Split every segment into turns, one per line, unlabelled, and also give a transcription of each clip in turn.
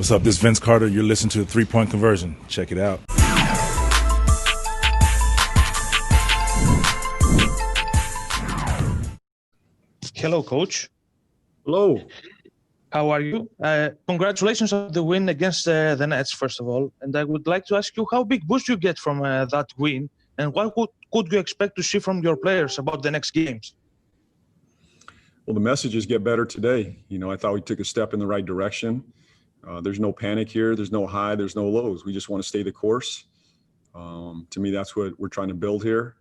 What's up? This is Vince Carter. You're listening to the 3-Point Conversion. Check it out.
Hello, Coach.
Hello.
How are you? Congratulations on the win against the Nets, first of all. And I would like to ask you how big boost you get from that win, and what could you expect to see from your players about the next games?
Well, the messages get better today. I thought we took a step in the right direction. There's no panic here. There's no high. There's no lows. We just want to stay the course. To me, that's what we're trying to build here.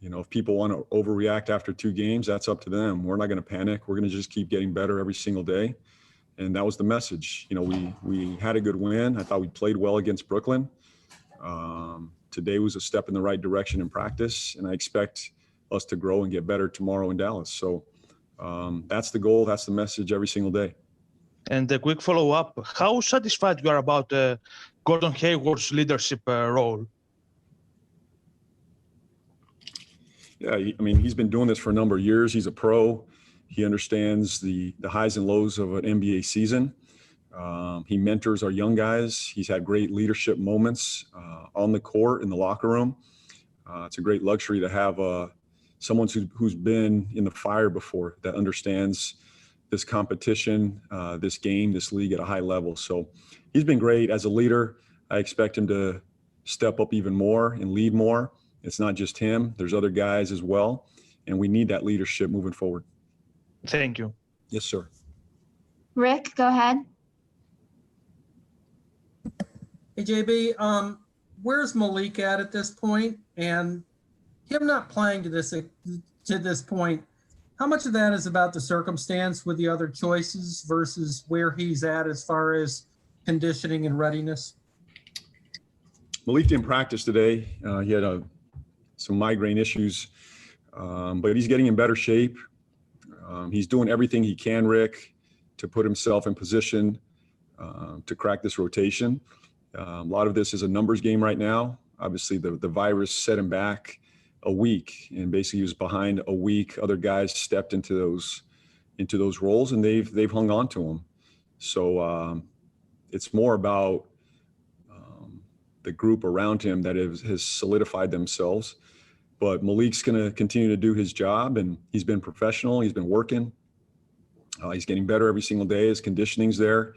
If people want to overreact after 2 games, that's up to them. We're not going to panic. We're going to just keep getting better every single day. And that was the message. We had a good win. I thought we played well against Brooklyn. Today was a step in the right direction in practice, and I expect us to grow and get better tomorrow in Dallas. So that's the goal. That's the message every single day.
And a quick follow-up, how satisfied you are about Gordon Hayward's leadership role?
Yeah, he's been doing this for a number of years. He's a pro. He understands the highs and lows of an NBA season. He mentors our young guys. He's had great leadership moments on the court, in the locker room. It's a great luxury to have someone who's been in the fire before, that understands this competition, this game, this league at a high level. So he's been great as a leader. I expect him to step up even more and lead more. It's not just him. There's other guys as well. And we need that leadership moving forward.
Thank you.
Yes, sir.
Rick, go ahead.
Hey, JB, where's Malik at this point? And him not playing to this point, how much of that is about the circumstance with the other choices versus where he's at as far as conditioning and readiness?
Malik didn't practice today. He had some migraine issues, but he's getting in better shape. He's doing everything he can, Rick, to put himself in position to crack this rotation. A lot of this is a numbers game right now. Obviously, the virus set him back a week, and basically he was behind a week. Other guys stepped into those roles, and they've hung on to him. So it's more about the group around him that has solidified themselves. But Malik's going to continue to do his job, and he's been professional. He's been working. He's getting better every single day. His conditioning's there.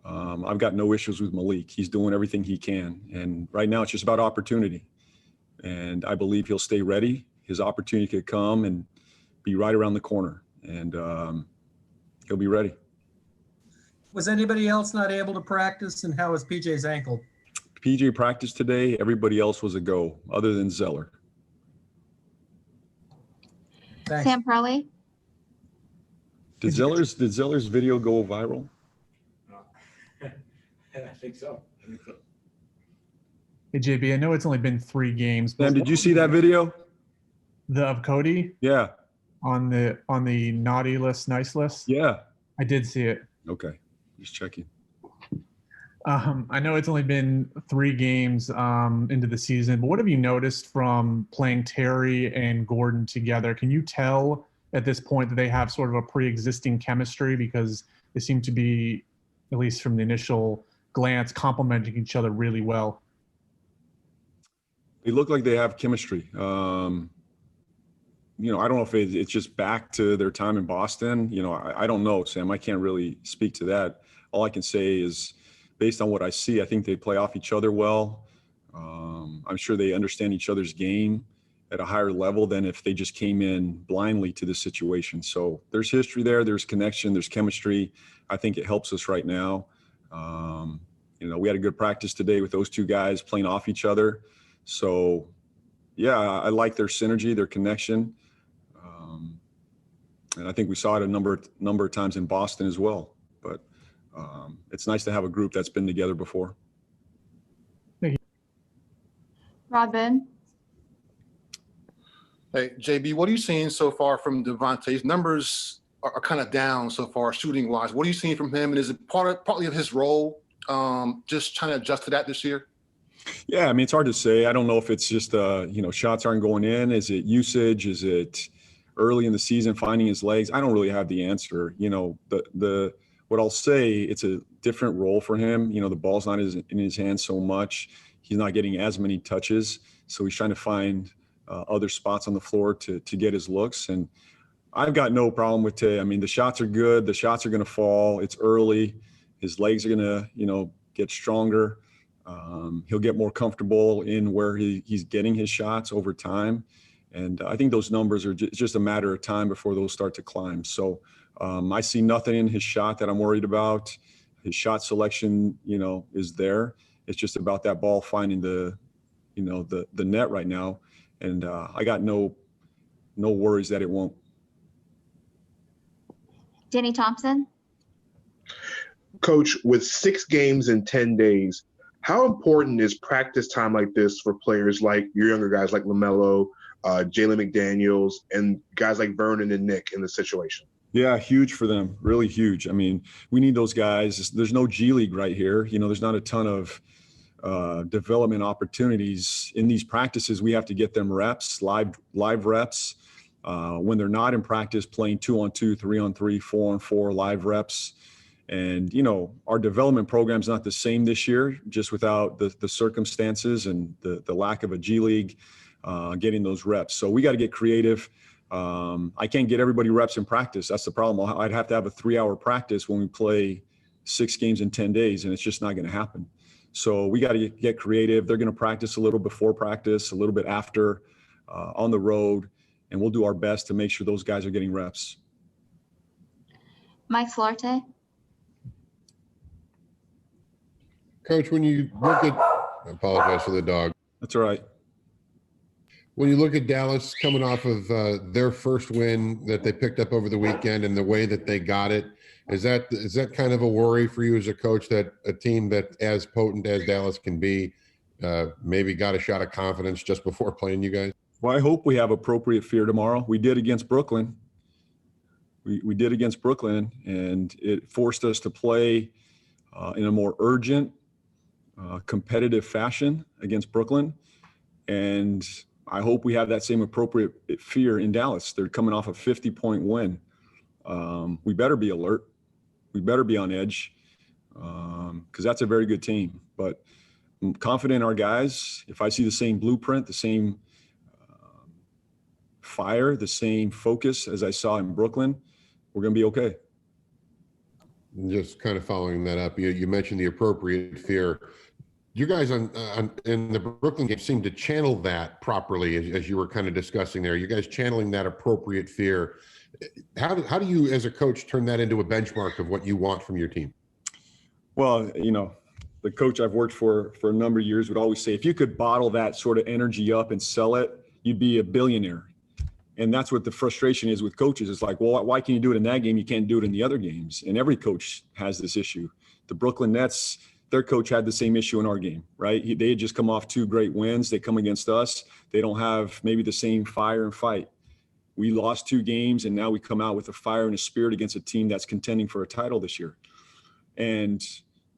I've got no issues with Malik. He's doing everything he can. And right now it's just about opportunity. And I believe he'll stay ready. His opportunity could come and be right around the corner. And he'll be ready.
Was anybody else not able to practice, and how was PJ's ankle?
PJ practiced today. Everybody else was a go, other than Zeller.
Thanks.
Sam Perley.
Did Zeller's video go viral?
I think so.
Hey, JB, I know it's only been 3 games.
Sam, did you see that video?
Of Cody?
Yeah.
On the naughty list, nice list?
Yeah.
I did see it.
Okay. Just checking.
I know it's only been 3 games into the season, but what have you noticed from playing Terry and Gordon together? Can you tell at this point that they have sort of a pre-existing chemistry, because they seem to be, at least from the initial glance, complementing each other really well?
They look like they have chemistry. I don't know if it's just back to their time in Boston. I don't know, Sam. I can't really speak to that. All I can say is, based on what I see, I think they play off each other well. I'm sure they understand each other's game at a higher level than if they just came in blindly to this situation. So there's history there, there's connection, there's chemistry. I think it helps us right now. We had a good practice today with those 2 guys playing off each other. So, yeah, I like their synergy, their connection. And I think we saw it a number of times in Boston as well. But it's nice to have a group that's been together before.
Robin.
Hey, JB, what are you seeing so far from Devonte? His numbers are kind of down so far, shooting-wise. What are you seeing from him? And is it partly of his role, just trying to adjust to that this year?
Yeah, it's hard to say. I don't know if it's just, shots aren't going in. Is it usage? Is it early in the season finding his legs? I don't really have the answer. What I'll say, it's a different role for him. You know, the ball's not in his hands so much. He's not getting as many touches. So he's trying to find other spots on the floor to get his looks. And I've got no problem with Tay. I mean, the shots are good. The shots are going to fall. It's early. His legs are going to, you know, get stronger. He'll get more comfortable in where he's getting his shots over time. And I think those numbers are just a matter of time before those start to climb. So I see nothing in his shot that I'm worried about. His shot selection, you know, is there. It's just about that ball finding the net right now. And I got no worries that it won't.
Danny Thompson.
Coach, with 6 games in 10 days, how important is practice time like this for players like your younger guys like LaMelo, Jalen McDaniels, and guys like Vernon and Nick in the situation?
Yeah, huge for them, really huge. I mean, we need those guys. There's no G League right here. You know, there's not a ton of development opportunities in these practices. We have to get them reps, live reps. When they're not in practice, playing 2-on-2, 3-on-3, 4-on-4 live reps. And, you know, our development program's not the same this year, just without the circumstances and the lack of a G League getting those reps. So we got to get creative. I can't get everybody reps in practice. That's the problem. I'd have to have a 3-hour practice when we play 6 games in 10 days, and it's just not going to happen. So we got to get creative. They're going to practice a little before practice, a little bit after, on the road, and we'll do our best to make sure those guys are getting reps.
Mike Flarte.
Coach, when you look at, I apologize for the dog.
That's all right.
When you look at Dallas coming off of their first win that they picked up over the weekend and the way that they got it, is that kind of a worry for you as a coach that a team that as potent as Dallas can be maybe got a shot of confidence just before playing you guys?
Well, I hope we have appropriate fear tomorrow. We did against Brooklyn. We did against Brooklyn, and it forced us to play in a more urgent, competitive fashion against Brooklyn. And I hope we have that same appropriate fear in Dallas. They're coming off a 50-point win. We better be alert. We better be on edge because that's a very good team. But I'm confident in our guys. If I see the same blueprint, the same fire, the same focus as I saw in Brooklyn, we're going to be okay.
Just kind of following that up, you mentioned the appropriate fear. You guys in the Brooklyn game seemed to channel that properly as you were kind of discussing there. You guys channeling that appropriate fear. How do you, as a coach, turn that into a benchmark of what you want from your team?
Well, you know, the coach I've worked for a number of years would always say, if you could bottle that sort of energy up and sell it, you'd be a billionaire. And that's what the frustration is with coaches. It's like, well, why can you do it in that game? You can't do it in the other games. And every coach has this issue. The Brooklyn Nets, their coach had the same issue in our game, right? They had just come off 2 great wins. They come against us. They don't have maybe the same fire and fight. We lost 2 games, and now we come out with a fire and a spirit against a team that's contending for a title this year. And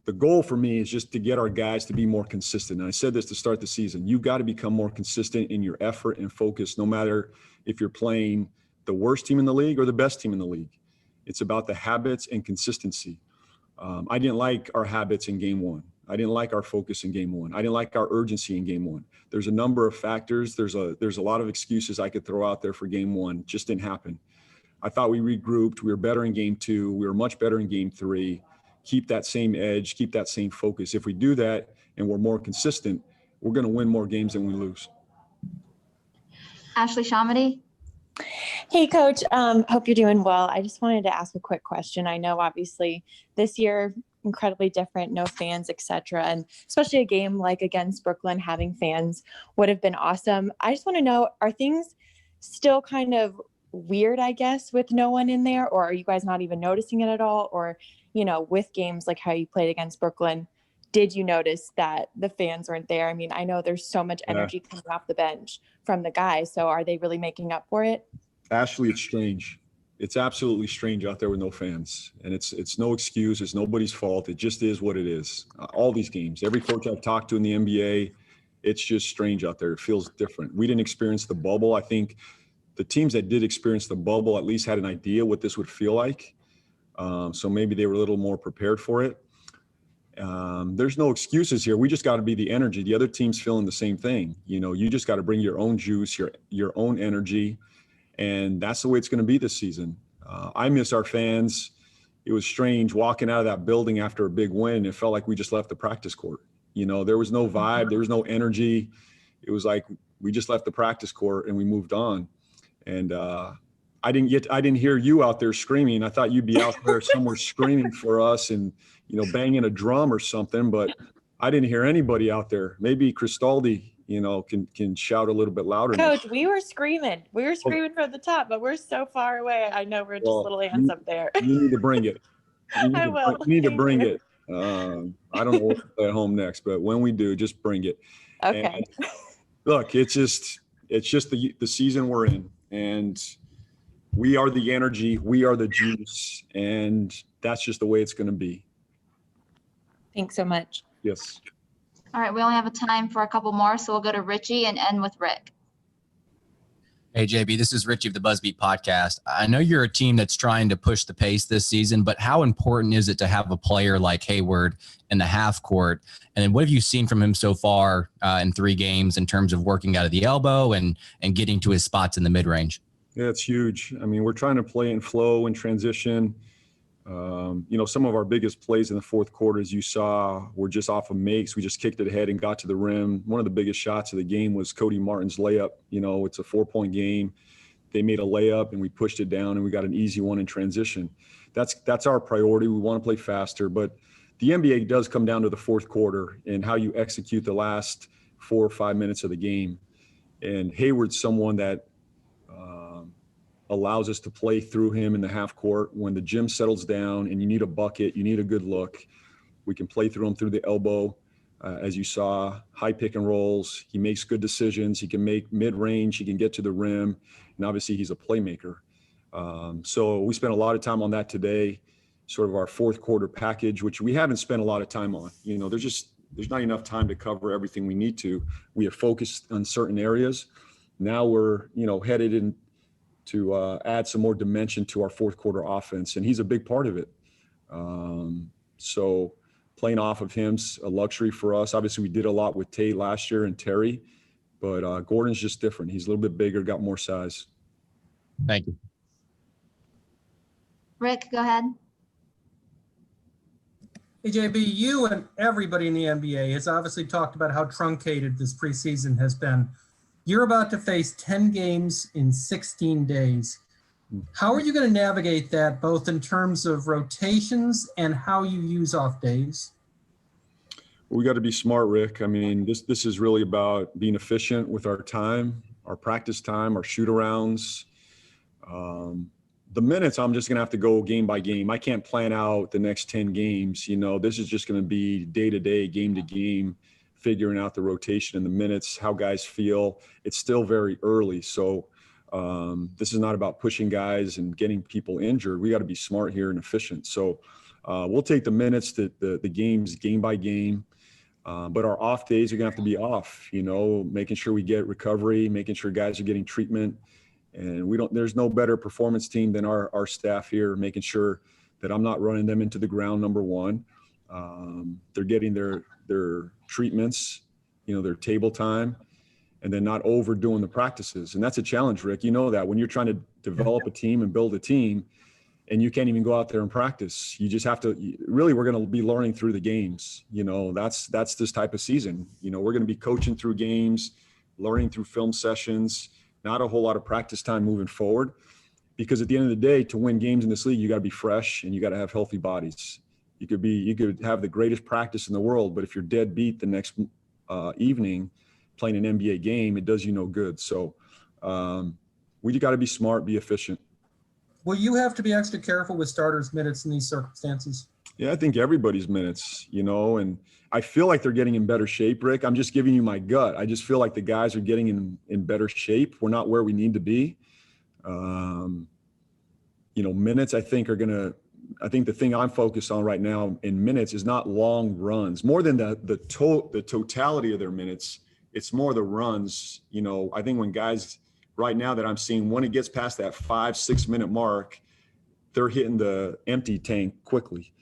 the goal for me is just to get our guys to be more consistent. And I said this to start the season. You've got to become more consistent in your effort and focus, no matter if you're playing the worst team in the league or the best team in the league. It's about the habits and consistency. I didn't like our habits in game 1. I didn't like our focus in game 1. I didn't like our urgency in game 1. There's a number of factors. There's a lot of excuses I could throw out there for game 1. Just didn't happen. I thought we regrouped. We were better in game 2. We were much better in game 3. Keep that same edge, keep that same focus. If we do that and we're more consistent, we're going to win more games than we lose.
Ashley Shamady.
Hey, Coach. Hope you're doing well. I just wanted to ask a quick question. I know, obviously, this year, incredibly different, no fans, etc. And especially a game like against Brooklyn, having fans would have been awesome. I just want to know, are things still kind of weird, I guess, with no one in there? Or are you guys not even noticing it at all? Or, you know, with games like how you played against Brooklyn, did you notice that the fans weren't there? I mean, I know there's so much energy coming off the bench from the guys. So are they really making up for it?
Ashley, it's strange. It's absolutely strange out there with no fans. And it's no excuse. It's nobody's fault. It just is what it is. All these games, every coach I've talked to in the NBA, it's just strange out there. It feels different. We didn't experience the bubble. I think the teams that did experience the bubble at least had an idea what this would feel like. So maybe they were a little more prepared for it. There's no excuses here. We just got to be the energy. The other team's feeling the same thing. You just got to bring your own juice, your own energy, and that's the way it's going to be this season. I miss our fans. It was strange walking out of that building after a big win. It felt like we just left the practice court. There was no vibe. There was no energy. It was like we just left the practice court and we moved on. And I didn't hear you out there screaming. I thought you'd be out there somewhere screaming for us and, banging a drum or something, but I didn't hear anybody out there. Maybe Cristaldi, can shout a little bit louder.
Coach, we were screaming. We were screaming from the top, but we're so far away. I know we're just little ants up there.
You need to bring it.
I will.
You need to bring it. I don't know what to play at home next, but when we do, just bring it.
Okay.
And look, it's just the season we're in, and we are the energy, we are the juice, and that's just the way it's going to be.
Thanks so much.
Yes.
All right, we only have a time for a couple more, so we'll go to Richie and end with Rick.
Hey, JB, this is Richie of the Buzzbeat podcast. I know you're a team that's trying to push the pace this season, but how important is it to have a player like Hayward in the half court? And then what have you seen from him so far in 3 games in terms of working out of the elbow and getting to his spots in the mid-range?
Yeah, it's huge. I mean, we're trying to play in flow and transition. Some of our biggest plays in the fourth quarter, as you saw, were just off of makes. We just kicked it ahead and got to the rim. One of the biggest shots of the game was Cody Martin's layup. It's a 4-point game. They made a layup and we pushed it down and we got an easy one in transition. That's our priority. We want to play faster, but the NBA does come down to the fourth quarter and how you execute the last 4 or 5 minutes of the game. And Hayward's someone that allows us to play through him in the half court. When the gym settles down and you need a bucket, you need a good look, we can play through him through the elbow. As you saw, high pick and rolls. He makes good decisions. He can make mid-range. He can get to the rim. And obviously he's a playmaker. So we spent a lot of time on that today, sort of our fourth quarter package, which we haven't spent a lot of time on. There's not enough time to cover everything we need to. We have focused on certain areas. Now we're, headed in to add some more dimension to our fourth quarter offense, and he's a big part of it. So playing off of him's a luxury for us. Obviously, we did a lot with Tate last year and Terry, but Gordon's just different. He's a little bit bigger, got more size.
Thank you.
Rick, go ahead.
Hey, JB, you and everybody in the NBA has obviously talked about how truncated this preseason has been. You're about to face 10 games in 16 days. How are you going to navigate that, both in terms of rotations and how you use off days?
We got to be smart, Rick. I mean, this is really about being efficient with our time, our practice time, our shoot-arounds. The minutes, I'm just going to have to go game by game. I can't plan out the next 10 games. This is just going to be day-to-day, game-to-game, figuring out the rotation and the minutes, how guys feel. It's still very early. So this is not about pushing guys and getting people injured. We got to be smart here and efficient. So we'll take the minutes, the games, game by game. But our off days are going to have to be off, making sure we get recovery, making sure guys are getting treatment. And there's no better performance team than our staff here, making sure that I'm not running them into the ground, number one. They're getting their treatments, their table time, and then not overdoing the practices. And that's a challenge, Rick. You know that when you're trying to develop a team and build a team and you can't even go out there and practice, you just have to really, we're going to be learning through the games. That's this type of season. We're going to be coaching through games, learning through film sessions, not a whole lot of practice time moving forward, because at the end of the day, to win games in this league, you got to be fresh and you got to have healthy bodies. You could have the greatest practice in the world, but if you're dead beat the next evening playing an NBA game, it does you no good. So we got to be smart, be efficient.
Will you have to be extra careful with starters' minutes in these circumstances?
Yeah, I think everybody's minutes, and I feel like they're getting in better shape, Rick. I'm just giving you my gut. I just feel like the guys are getting in better shape. We're not where we need to be. Minutes I think the thing I'm focused on right now in minutes is not long runs. More than the totality of their minutes, it's more the runs. I think when guys right now that I'm seeing, when it gets past that 5-6 minute mark, they're hitting the empty tank quickly.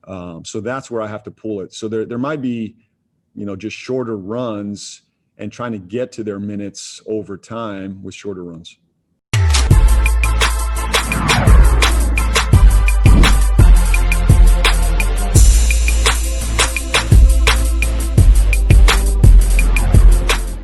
So that's where I have to pull it. So there might be, just shorter runs and trying to get to their minutes over time with shorter runs.